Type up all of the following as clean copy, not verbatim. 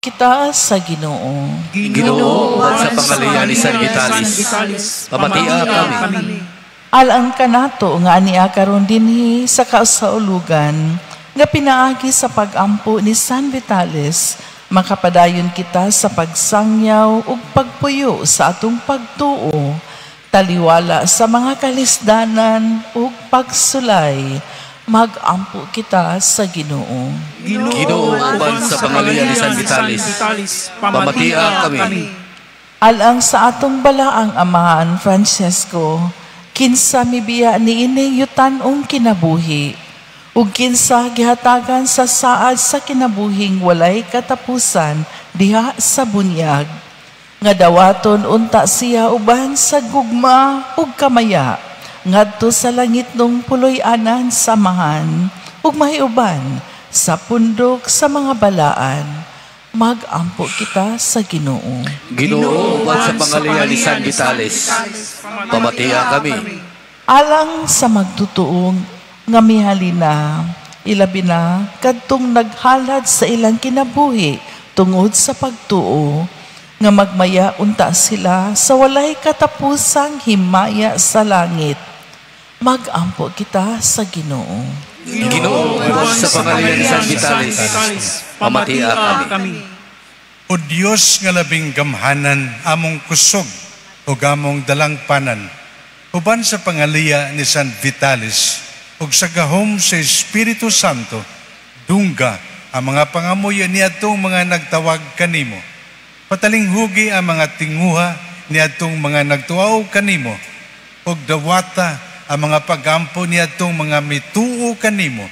Kita sa Ginoo. Ginoo, sa pangalian ni San Vitalis, pamatia kami. Alang kanato nga niya karon dinhi sa kasaulugan nga pinaagi sa pagampo ni San Vitalis, makapadayon kita sa pagsangyaw ug pagpuyo sa atong pagtuo, taliwala sa mga kalisdanan ug pagsulay. Magampo kita sa Ginoo. Ginoo, uban sa pangalian ni San Vitalis, pamatia kami. Alang sa atong balaang amahan Francesco, kinsa mibiya ni yutan-ong kinabuhi, ug kinsa gihatagan sa saad sa kinabuhing walay katapusan diha sa bunyag. Nga dawaton unta siya uban sa gugma ug kamaya, ngadto sa langit nung puloy-anan samahan, ug mahiuban sa pundok sa mga balaan. Magampo kita sa Ginoo. Ginoo, uban sa pangalian ni San Vitalis, pamatia kami. Alang sa magtutuong nga mihalina, ilabi na kadtong naghalad sa ilang kinabuhi tungod sa pagtuo, nga magmaya unta sila sa walay katapusang himaya sa langit. Magampo kita sa Ginoo. Ginoo, uban sa pangalian ni San Vitalis, pamatia kami. O Diyos nga labing gamhanan, among kusog o among dalangpanan, uban sa pangaliya ni San Vitalis, ug sa gahom sa Espiritu Santo, dungga ang mga pangamuyo niadtong mga nagtawag kanimo. Patalinghugi ang mga tinguha niadtong mga nagtuaw kanimo, ug dawata ang mga pagampo niadtong mga mituo kanimo.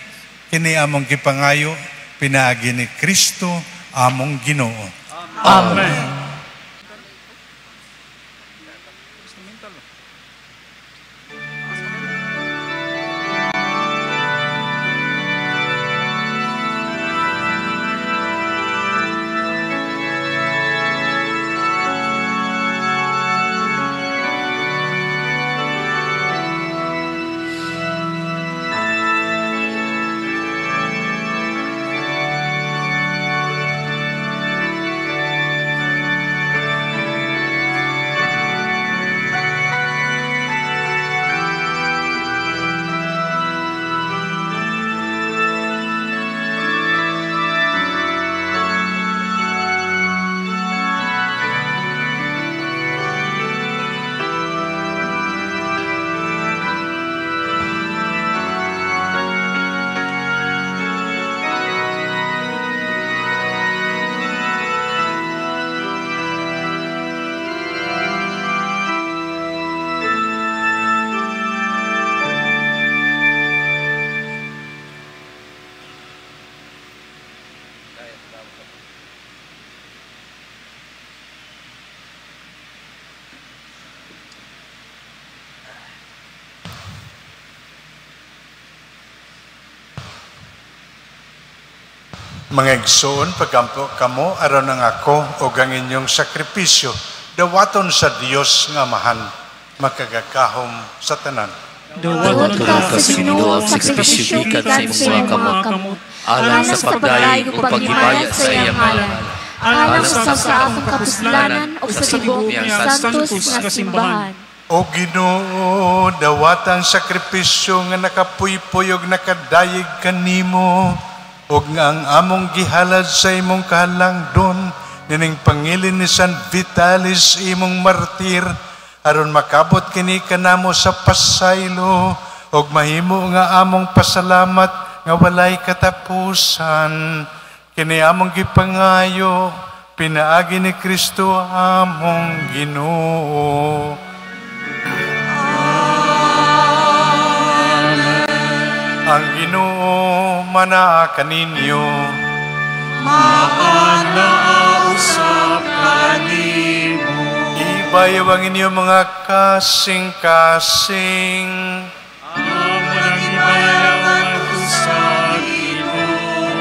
Kini among gipangayo, pinaagi ni Kristo among Ginoo. Amen. Mga igsoon, pagampo kamo, aron ang ako o ang inyong sakripisyo, dawaton sa Diyos nga mahan, makagakahom sa tanan. Dawaton ka sa Ginoo ang sakripisyo gikan sa imong mga kamot, alang sa pagdayeg ug paghibaya sa iyang ngalan, alang sa akong kapuslanan o sa tibuok nga santos nga simbahan. O Ginoo, dawatang sakripisyo nga nakapuypoy ug nakadayeg kanimo, ug nga ang among gihalad sa imong kahalangdon, nining pangilin ni San Vitalis imong martir, aron makabot kini kanamo sa pasaylo, ug mahimo nga among pasalamat nga walay katapusan. Kini among gipangayo, pinaagi ni Kristo among Ginoo. Ang Ginoo mana kaninyo, makanausap kanimo, ibayaw ang inyong mga kasing-kasing, walang ibayaw sa Ginoo.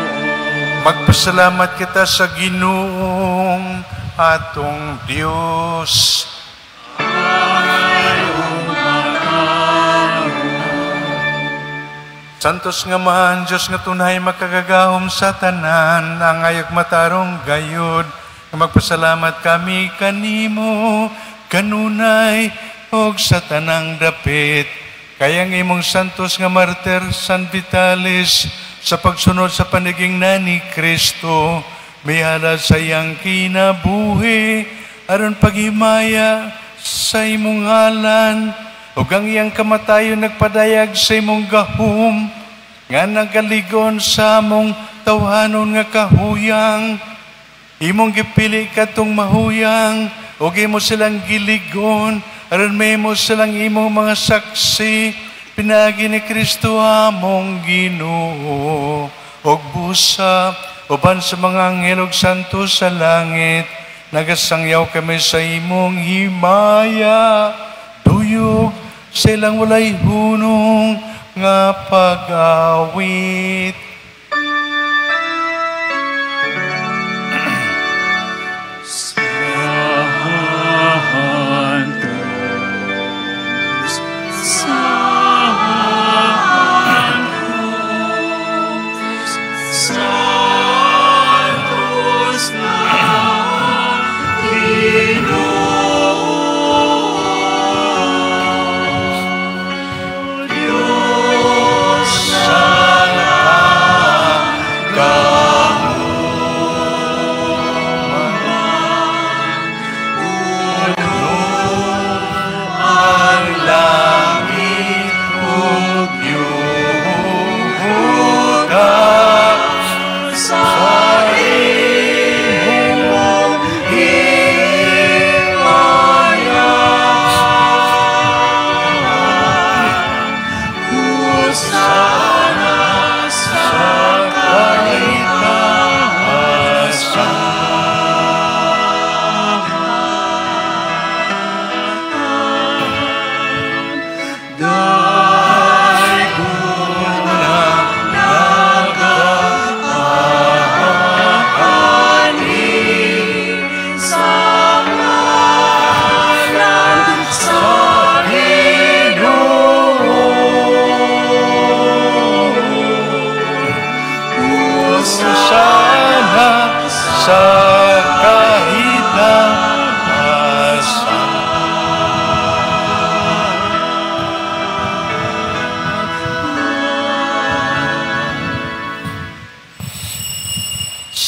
magpasalamat kita sa Ginoong atong Diyos. Santos nga man, Diyos nga tunay makagagahom sa tanan, ang ayog matarong gayod, nga magpasalamat kami kanimo, kanunay, og sa tanang dapit. Kayang imong santos nga martir, San Vitalis, sa pagsunod sa paniging na ni Kristo, mihala sa iyang kinabuhi, aron paghimaya sa imong ngalan, ug ang iyang kamatayon nagpadayag sa imong gahom, nga nagaligon sa among tawhanon nga kahuyang. Imong gipili katong mahuyang, ug imo silang giligon, aron mahimo silang imong mga saksi, pinagi ni Kristo among Ginoo. Og busa, uban sa mga anghel ug santo sa langit, nagasangyaw kami sa imong himaya, tuyog sa ilang walay hunong nga pag-awit.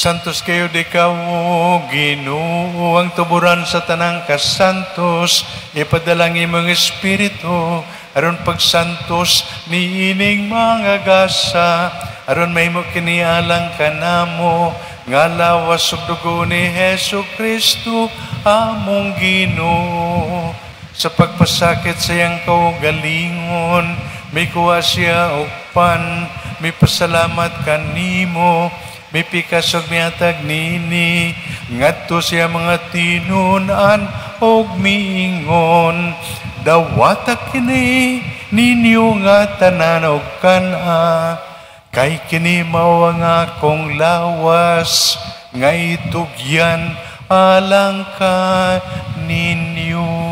Santos kayo di kawo, Ginoo, ang tuburan sa tanang kasantos, ipadalang imong Espiritu, aron pagsantos ni ining mga gasa, aron may mo kinialang kanamo, nga lawas ug dugo ni Hesu Kristo, among Ginoo. Sa pagpasakit sa iyang kaugalingon, may kuha siya og pan, may pasalamat kanimo, may pikas og mihatag nini, ngadto siya mga tinunan og miingon, dawata kini ninyo nga tanan og kana, kay kini mao ang akong lawas, nga itugyan alang ka ninyo.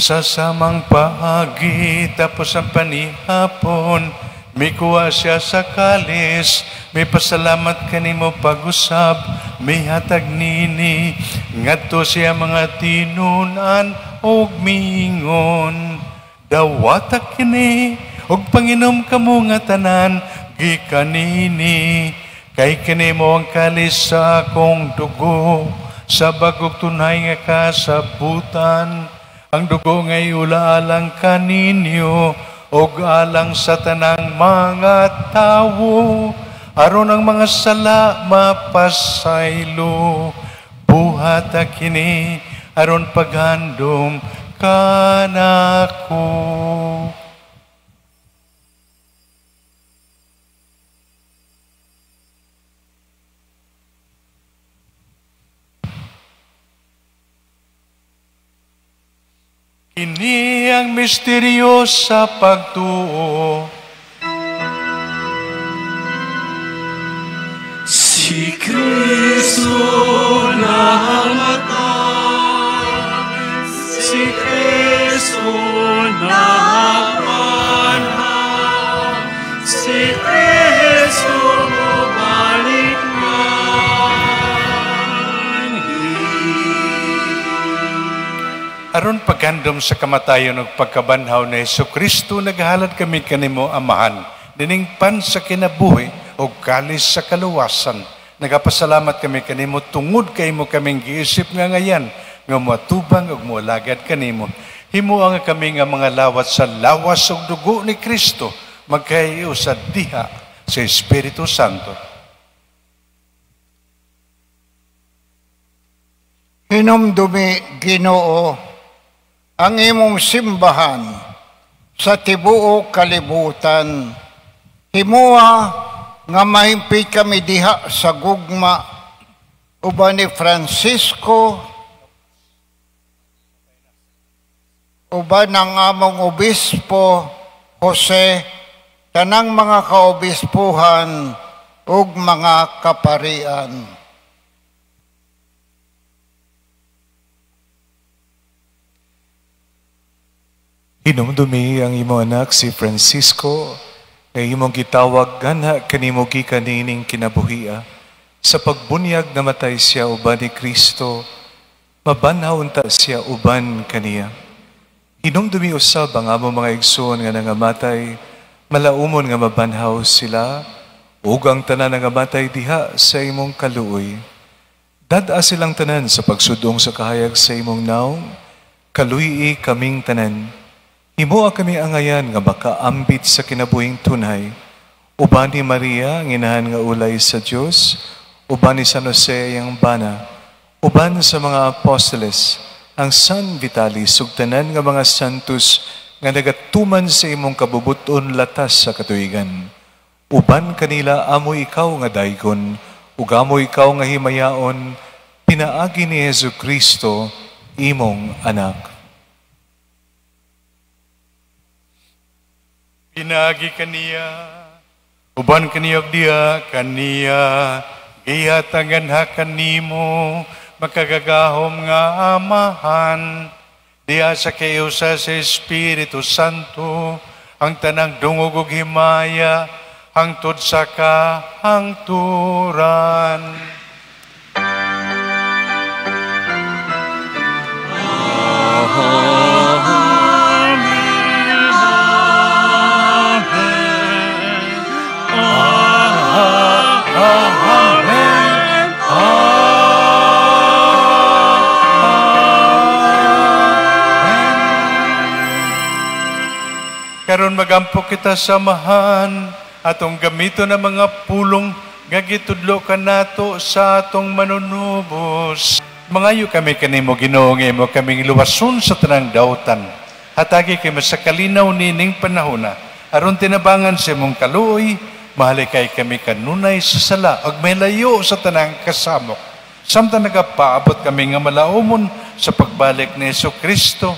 Sa samang paagi, tapos ang panihapon, may kuha siya sa kalis, may pasalamat kanimo pag-usab, may hatag nini, ngadto siya mga tinunan og miingon, dawata kini og panginom kamo nga tanan gikanini, kay kini mo ang kalis sa akong dugo, sa bagog tunay nga kasabutan. Ang dugo ngay ulaalang kaninyo, og alang sa tanang mga tawo, aron ang mga sala mapasaylo. Buhata kini, aron paghandom kanako. Kini ang misteryo sa pagtuo. Si Kristo namatay, si Kristo napanhan, si Kristo balik Aron paghandom sa kamatayon ug pagkabanhaw ni Hesukristo, naghalad kami kanimo amahan, dining pan sa kinabuhi o kalis sa kaluwasan. Nagapasalamat kami kanimo tungod kay mo kaming giisip nga ngayan nga matubang ug moalagad kanimo. Himuo nga kami nga mga lawat sa lawas ug dugo ni Kristo, magkahiyo sa diha sa Espiritu Santo. Hinumdumi, Ginoo, ang imong simbahan sa tibuok kalibutan. Himuha nga mahimpit kami diha sa gugma uban ni Francisco, uban ng among obispo Jose, tanang mga kaobispuhan ug mga kaparian. Hinumdumi ang imong anak si Francisco, nga imong gitawag ganha kanimo gikanining kinabuhia. Sa pagbunyag namatay siya uban ni Kristo, mabanhaw unta siya uban kaniya. Hinumdumi usab ang among mga igsoon nga nangamatay, malaumon nga mabanhaw sila, ug ang tanan nangamatay diha sa imong kaluoy. Dad-a silang tanan sa pagsudong sa kahayag sa imong naong, kaluyi kaming tanan. Himuha kami angayan nga makaambit sa kinabuhing tunay, uban ni Maria, ang inahan nga ulay sa Diyos, uban ni San Jose, ang bana, uban sa mga apostoles, ang San Vitalis, ug tanan nga mga santos nga nagatuman sa imong kabubuton latas sa katuigan. Uban kanila amo ikaw nga daygon, ug amo ikaw nga himayaon, pinaagi ni Hesukristo, imong anak. Pinagi kaniya, uban kaniyog diya, kaniya, gihatangan ha kanimo, makagagahom nga amahan, diya sa kayo sa Espiritu Santo, ang tanang dungog ug himaya, hangtod sa kahangturan. Karon magampo kita samahan atong gamito na mga pulong nga gitudlo kanato sa atong manunubos. Mangayo kami kanimo Ginoo nga imo kaming luwason sa tanang dautan. Hatagi kay sa kalinaw nining panahona. Aron tinabangan sa imong kaluoy, mahalikay kami kanunay sa sala ug may layo sa tanang kasamok. Samtang nagapaabot kami nga malaumon sa pagbalik ni Hesukristo,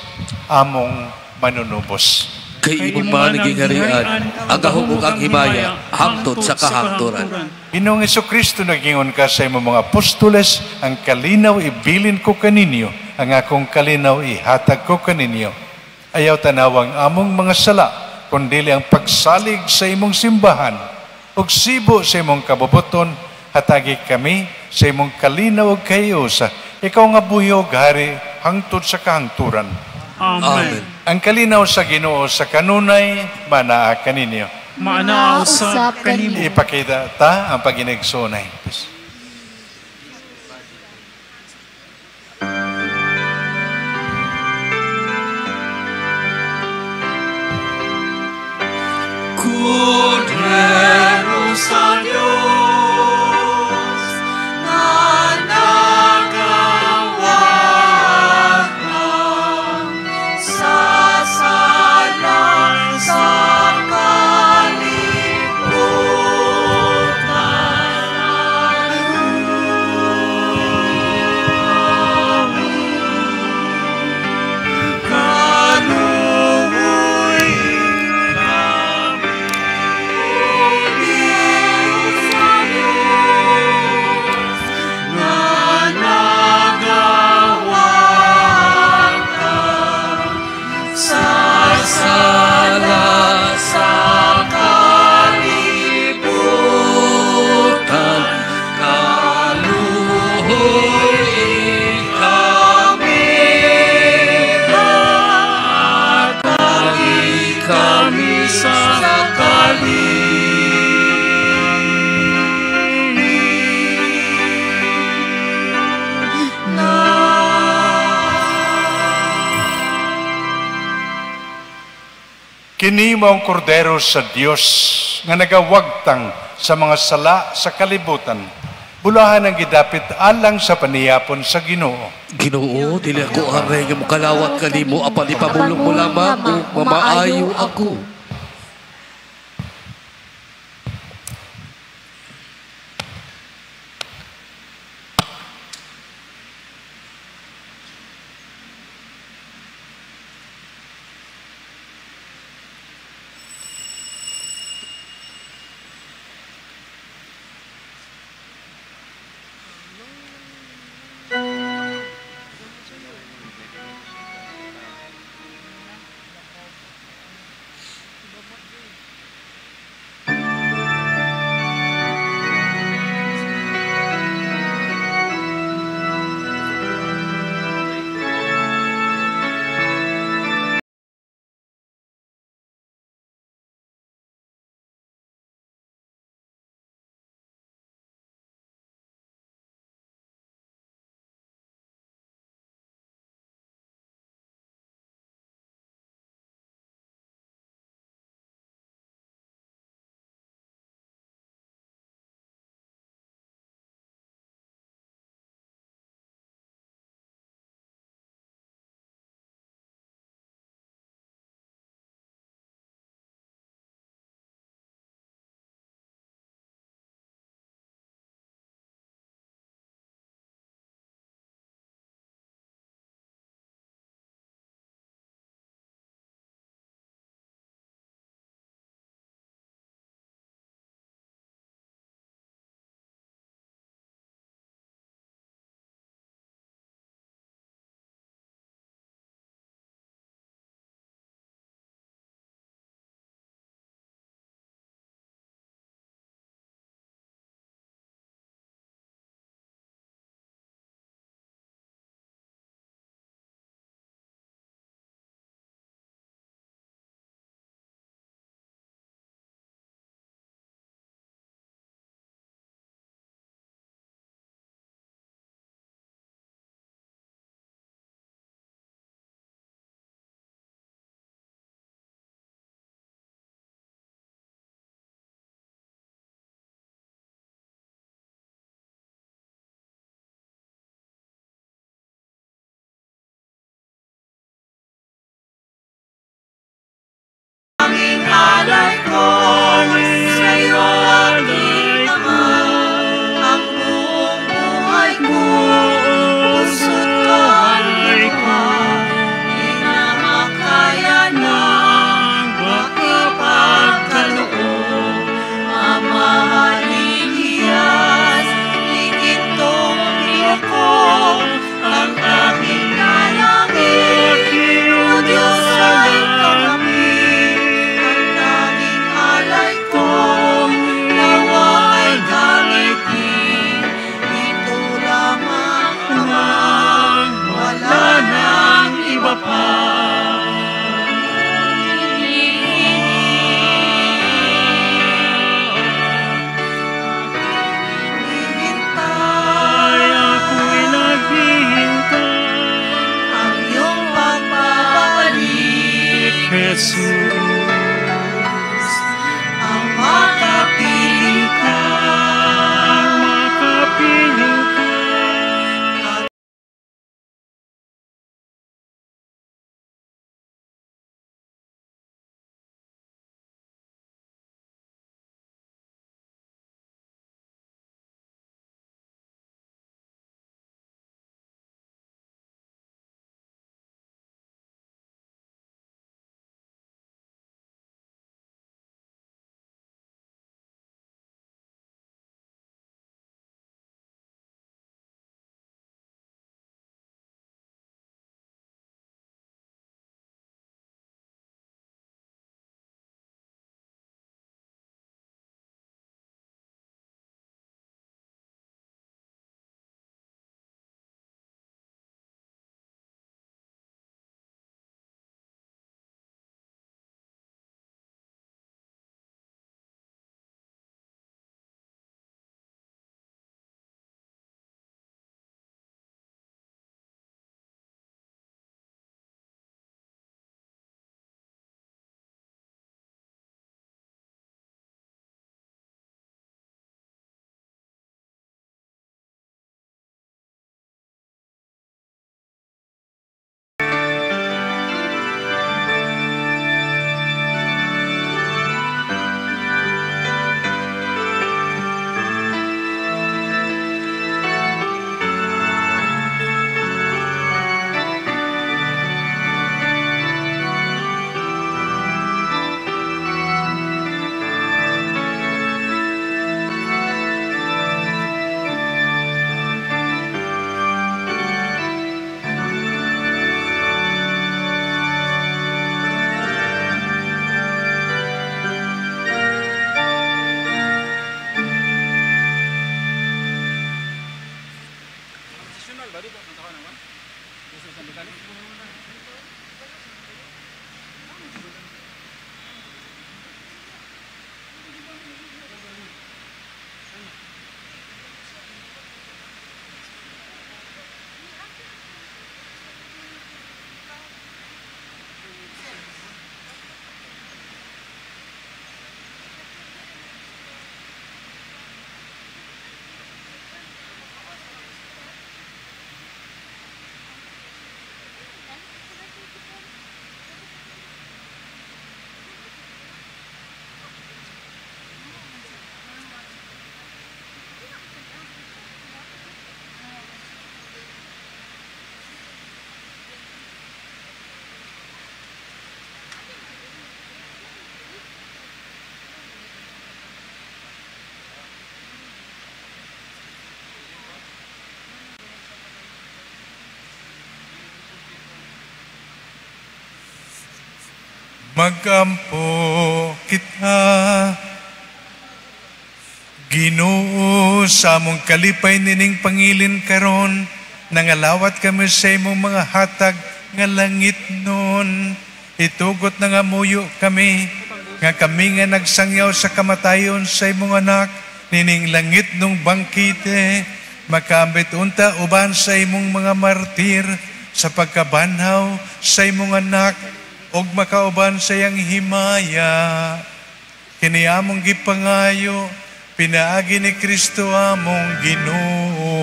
among manunubos. Kay imong managing harian, ang gahom ug ang himaya, hangtod sa kahangturan. Ginoong Hesukristo, nagingon ka sa imong mga apostoles, ang kalinaw ibilin ko kaninyo, ang akong kalinaw ihatag ko kaninyo. Ayaw tanawang among mga sala, kundili ang pagsalig sa imong simbahan, ug sibo sa imong kabubuton, hatagi kami sa imong kalinaw ug kahiusa. Ikaw nga buhi ug hari, hangtod sa kahangturan. Amen. Ang kalinaw sa Ginoo sa kanunay, manaa kaninyo. Manausap kanimo. Ipakita ta ang paginigsunay. Kordero sa Diyos, na nagawad sa salang sa kalibutan, kami at lagi kami sa Kini mao ang kordero sa Dios nga nagawagtang sa mga sala sa kalibutan. Bulahan ang gidapit alang sa paniyapon sa Ginoo. Ginoo, dili ako aray nga mukalawat kanimo apan ipamulong mo lamang ug mamaayo ako. Magampo kita, Ginoo, sa among kalipay nining pangilin karon, nangalawat kami sa imong mga hatag nga langit nun. Itugot na nga muyo kami, nga kami nga nagsangyaw sa kamatayon sa imong anak, nining langit nung bangkite, makambit unta uban sa imong mga martir, sa pagkabanhaw sa imong anak, og makauban sa iyang himaya. Kini among gipangayo, pinaagi ni Kristo among Ginoo.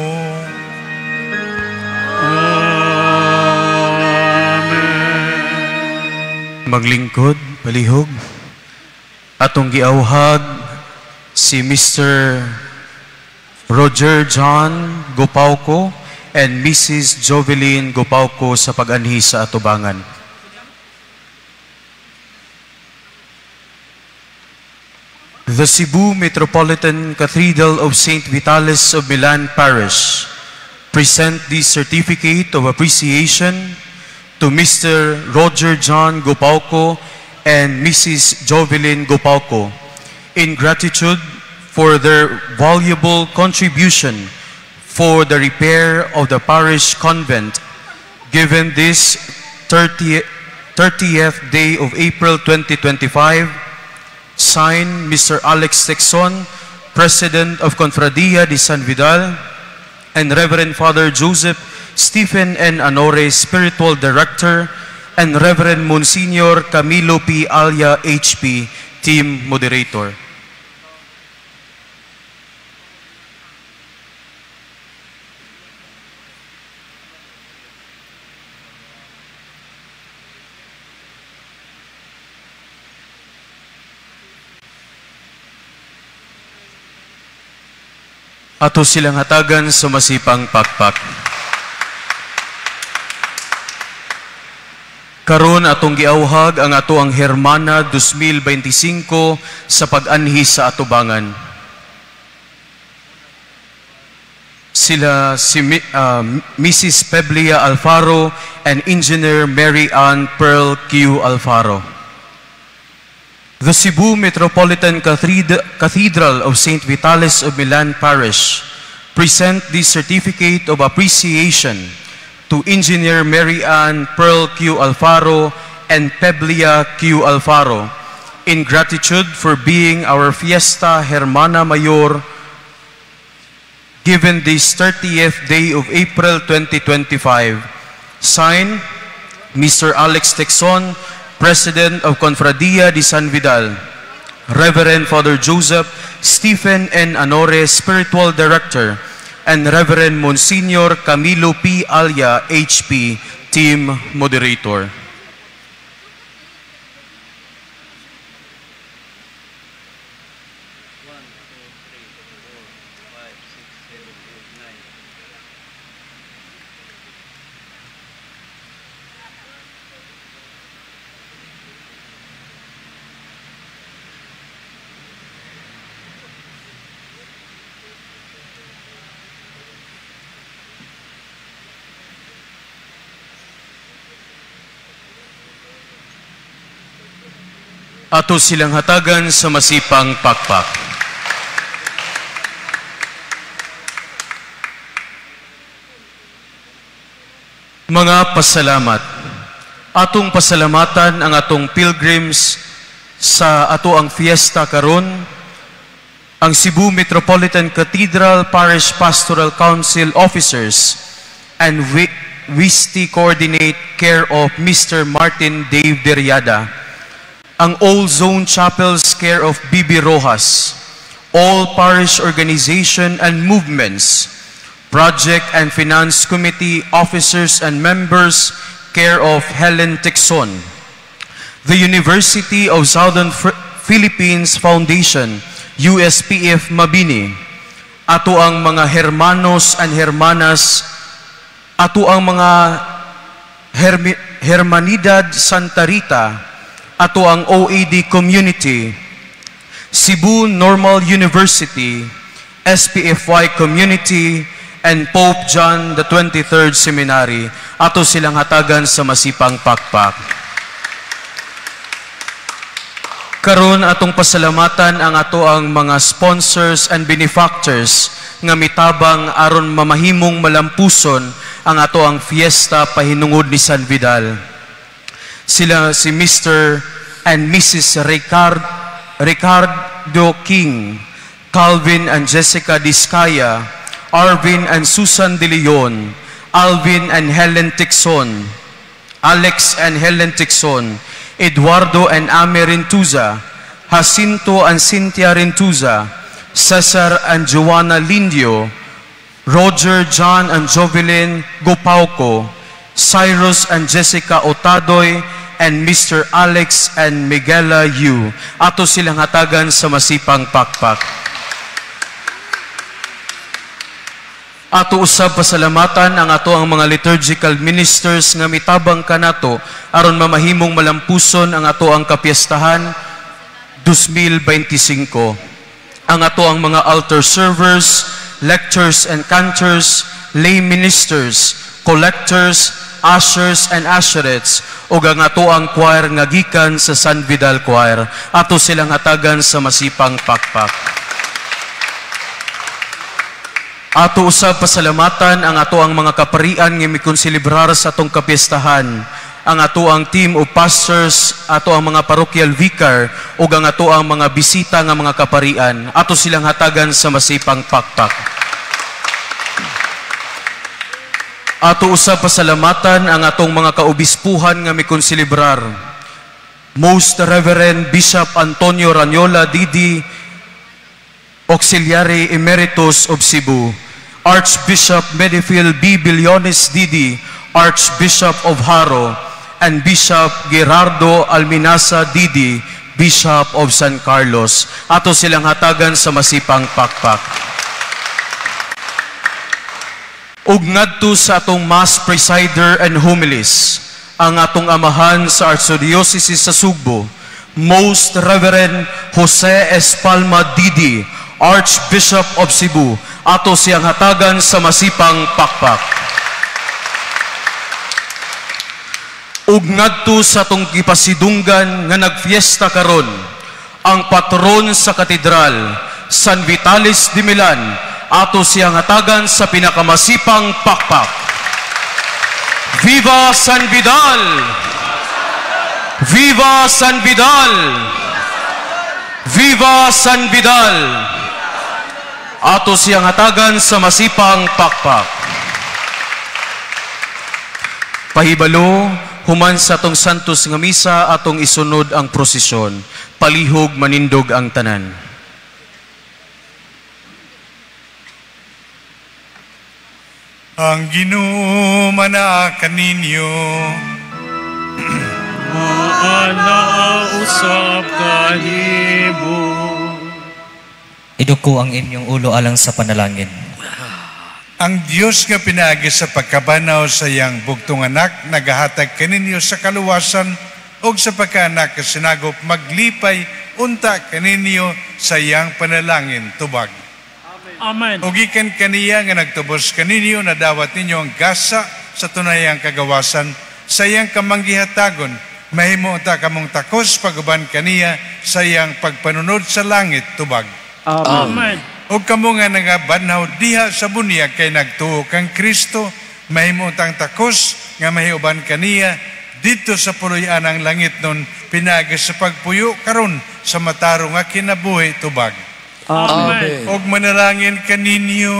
Maglingkod, palihog. Atong giauhag si Mr. Roger John Gopauco and Mrs. Jovelyn Gopauco sa pag-anhi sa atubangan. The Cebu Metropolitan Cathedral of St. Vitalis of Milan Parish present this certificate of appreciation to Mr. Roger John Gopauco and Mrs. Jovelyn Gopauco in gratitude for their valuable contribution for the repair of the parish convent given this 30th day of April 2025. Signed, Mr. Alex Texon, President of Confradia de San Vidal, and Reverend Father Joseph Stephen N. Anore, Spiritual Director, and Reverend Monsignor Camilo P. Alia, HP, Team Moderator. Ato silang hatagan sa masipang pakpak. Karon atong giauhag ang ato ang Hermana 2025 sa pag-anhi sa atubangan. Sila si Mrs. Peblia Alfaro and Engineer Mary Ann Pearl Q. Alfaro. The Cebu Metropolitan Cathedral of St. Vitalis of Milan Parish present this certificate of appreciation to Engineer Mary Ann Pearl Q. Alfaro and Peblia Q. Alfaro in gratitude for being our Fiesta Hermana Mayor given this 30th day of April 2025. Signed, Mr. Alex Texon, President of Confradia de San Vidal, Reverend Father Joseph Stephen N. Anore, Spiritual Director, and Reverend Monsignor Camilo P. Alia, HP, Team Moderator. Ato silang hatagan sa masipang pakpak. Mga pasalamat. Atong pasalamatan ang atong pilgrims sa ato ang fiesta karon. Ang Cebu Metropolitan Cathedral Parish Pastoral Council officers and WISTI coordinate care of Mr. Martin Dave Deriada. Ang All Zone Chapels care of Bibi Rojas. All parish organization and movements, project and finance committee officers and members care of Helen Tixon. The University of Southern Philippines Foundation, USPF Mabini, ato ang mga hermanos and hermanas, ato ang mga Hermanidad Santa Rita, ato ang OAD community, Cebu Normal University, SPFY community, and Pope John the 23rd Seminary, ato silang hatagan sa masipang pakpak. Karon atong pasalamatan ang ato ang mga sponsors and benefactors nga mitabang aron mamahimong malampuson ang ato ang fiesta pahinungod ni San Vidal. Sila si Mr. and Mrs. Ricardo King, Calvin and Jessica Discaya, Arvin and Susan De Leon, Alvin and Helen Tixon, Alex and Helen Tixon, Eduardo and Ame Rentuza, Jacinto and Cynthia Rentuza, Cesar and Joanna Lindio, Roger, John and Jovelyn Gopauco, Cyrus and Jessica Otadoy, and Mr. Alex and Miguela Yu. Ato silang hatagan sa masipang pakpak. Ato usab pasalamatan ang ato ang mga liturgical ministers nga mitabang kanato aron mamahimong malampuson ang ato ang kapiestahan 2025. Ang ato ang mga altar servers, lectors and cantors, lay ministers, collectors, ushers and usherettes ug ang ato ang choir nga gikan sa San Vidal Choir. Ato silang hatagan sa masipang pakpak. Ato usab pasalamatan ang ato ang mga kaparian nga mikonselebrar sa atong kapiestahan, ang ato ang team of pastors, ato ang mga parochial vicar ug ang ato ang mga bisita nga mga kaparian. Ato silang hatagan sa masipang pakpak. Ato usab pasalamatan ang atong mga kaobispuhan nga mikonselebrar. Most Reverend Bishop Antonio Ranyola Didi, Auxiliary Emeritus of Cebu, Archbishop Medifield B. Billones Didi, Archbishop of Haro, and Bishop Gerardo Alminasa Didi, Bishop of San Carlos. Ato silang hatagan sa masipang pakpak. Ug ngadto sa atong Mass Presider and Homilies, ang atong amahan sa Archdiocese sa Sugbo, Most Reverend Jose Espalma Didi, Archbishop of Cebu, ato siyang hatagan sa masipang pakpak. Ug ngadto sa atong gipasidunggan nga nagfiesta karon, ang patron sa katedral, San Vitalis de Milan, ato siyang hatagan sa pinakamasipang pakpak. Viva San Vidal! Viva San Vidal! Viva San Vidal! Ato siyang hatagan sa masipang pakpak. Pahibalo, human sa atong santos nga misa, atong isunod ang prosesyon. Palihog manindog ang tanan. Ang Ginoo manaakan ninyo. Maanausap kanimo. Iduko ang inyong ulo alang sa panalangin. Ang Diyos nga pinaagi sa pagkabanaw sa iyang bugtong anak, nagahatag kaninyo sa kaluwasan o sa pagkaanak ka sinagop, maglipay unta kaninyo sa iyang panalangin tubag. Amen. Ugikan kaniya nga nagtubos kaninyo na dawat ninyo ang gasa sa tunayang kagawasan sa iyang kamanggihatagon, mahimo unta kamong takos paguban kaniya sa iyang pagpanunod sa langit tubag. Amen. O kamo nga nagabanhaw diha sa bunyag kay nagtuo kang Kristo, mahimo untang takos nga mahiuban kaniya dito sa puloy-an ang langit nun pinaagi sa pagpuyo karon sa matarong nga kinabuhi tubag. Amen. Og manalangin kaninyo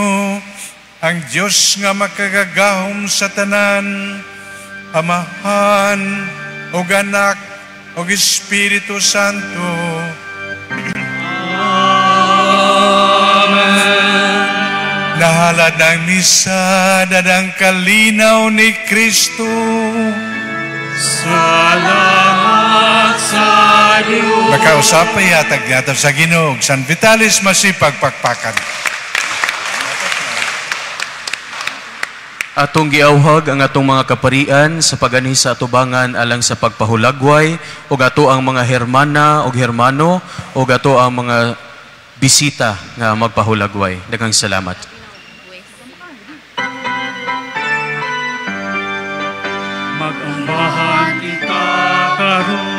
ang Diyos nga makagagahom sa tanan, Amahan og Anak og Espiritu Santo. Nahalad ang misa, dadang kalinaw ni Kristo. Salamat sa Diyos. Nakausapay hatag nato sa Ginoo, San Vitalis masipag pakpakan. Atong giawhag ang atong mga kaparian sa pag-ani sa atubangan alang sa pagpahulagway ug ato ang mga hermana ug hermano ug ato ang mga bisita nga magpahulagway. Daghang salamat. Mag-ambahan kita karon